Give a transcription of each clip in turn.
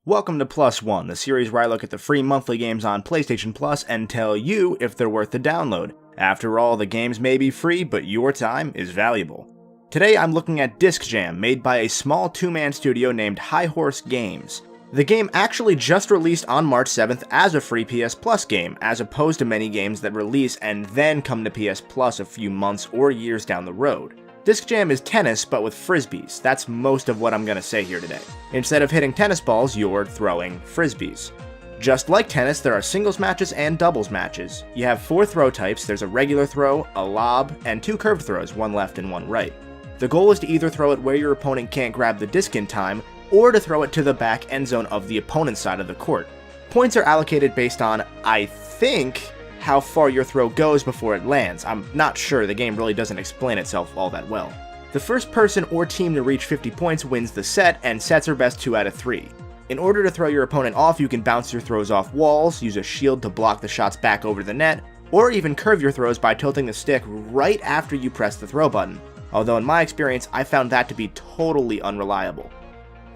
Welcome to PLUSone, the series where I look at the free monthly games on PlayStation Plus and tell you if they're worth the download. After all, the games may be free, but your time is valuable. Today I'm looking at Disc Jam, made by a small two-man studio named High Horse Games. The game actually just released on March 7th as a free PS Plus game, as opposed to many games that release and then come to PS Plus a few months or years down the road. Disc Jam is tennis, but with frisbees. That's most of what I'm gonna say here today. Instead of hitting tennis balls, you're throwing frisbees. Just like tennis, there are singles matches and doubles matches. You have 4 throw types. There's a regular throw, a lob, and 2 curved throws, one left and one right. The goal is to either throw it where your opponent can't grab the disc in time, or to throw it to the back end zone of the opponent's side of the court. Points are allocated based on, I think, how far your throw goes before it lands. I'm not sure, the game really doesn't explain itself all that well. The first person or team to reach 50 points wins the set, and sets are best 2 out of 3. In order to throw your opponent off, you can bounce your throws off walls, use a shield to block the shots back over the net, or even curve your throws by tilting the stick right after you press the throw button. Although in my experience, I found that to be totally unreliable.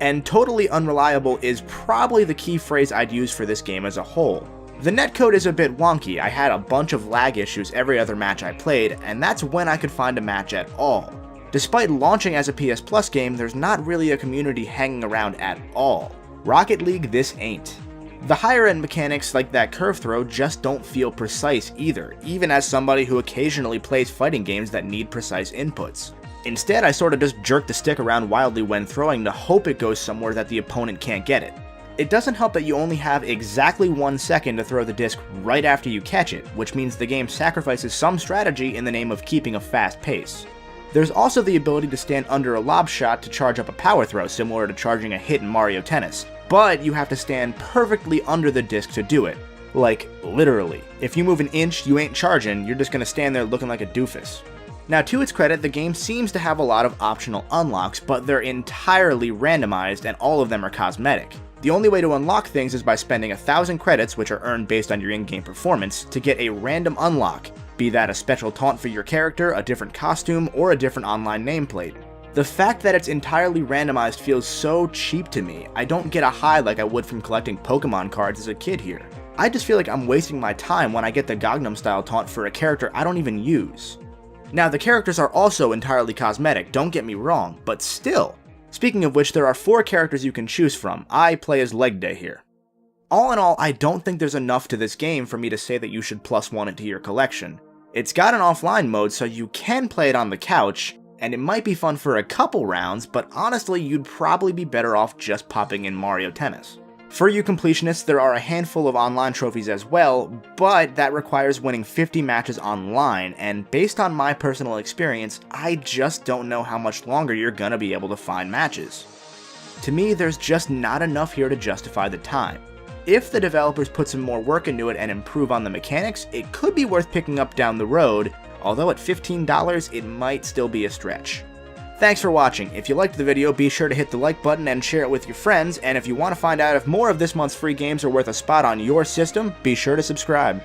And totally unreliable is probably the key phrase I'd use for this game as a whole. The netcode is a bit wonky. I had a bunch of lag issues every other match I played, and that's when I could find a match at all. Despite launching as a PS Plus game, there's not really a community hanging around at all. Rocket League, this ain't. The higher end mechanics like that curve throw just don't feel precise either, even as somebody who occasionally plays fighting games that need precise inputs. Instead, I sorta just jerk the stick around wildly when throwing to hope it goes somewhere that the opponent can't get it. It doesn't help that you only have exactly 1 second to throw the disc right after you catch it, which means the game sacrifices some strategy in the name of keeping a fast pace. There's also the ability to stand under a lob shot to charge up a power throw, similar to charging a hit in Mario Tennis, but you have to stand perfectly under the disc to do it. Like, literally. If you move an inch, you ain't charging, you're just gonna stand there looking like a doofus. Now, to its credit, the game seems to have a lot of optional unlocks, but they're entirely randomized and all of them are cosmetic. The only way to unlock things is by spending 1,000 credits, which are earned based on your in-game performance, to get a random unlock, be that a special taunt for your character, a different costume, or a different online nameplate. The fact that it's entirely randomized feels so cheap to me. I don't get a high like I would from collecting Pokemon cards as a kid here. I just feel like I'm wasting my time when I get the Gangnam Style taunt for a character I don't even use. Now, the characters are also entirely cosmetic, don't get me wrong, but still. Speaking of which, there are 4 characters you can choose from. I play as Leg Day here. All in all, I don't think there's enough to this game for me to say that you should +1 it to your collection. It's got an offline mode, so you can play it on the couch, and it might be fun for a couple rounds, but honestly, you'd probably be better off just popping in Mario Tennis. For you completionists, there are a handful of online trophies as well, but that requires winning 50 matches online, and based on my personal experience, I just don't know how much longer you're gonna be able to find matches. To me, there's just not enough here to justify the time. If the developers put some more work into it and improve on the mechanics, it could be worth picking up down the road, although at $15, it might still be a stretch. Thanks for watching. If you liked the video, be sure to hit the like button and share it with your friends, and if you want to find out if more of this month's free games are worth a spot on your system, be sure to subscribe.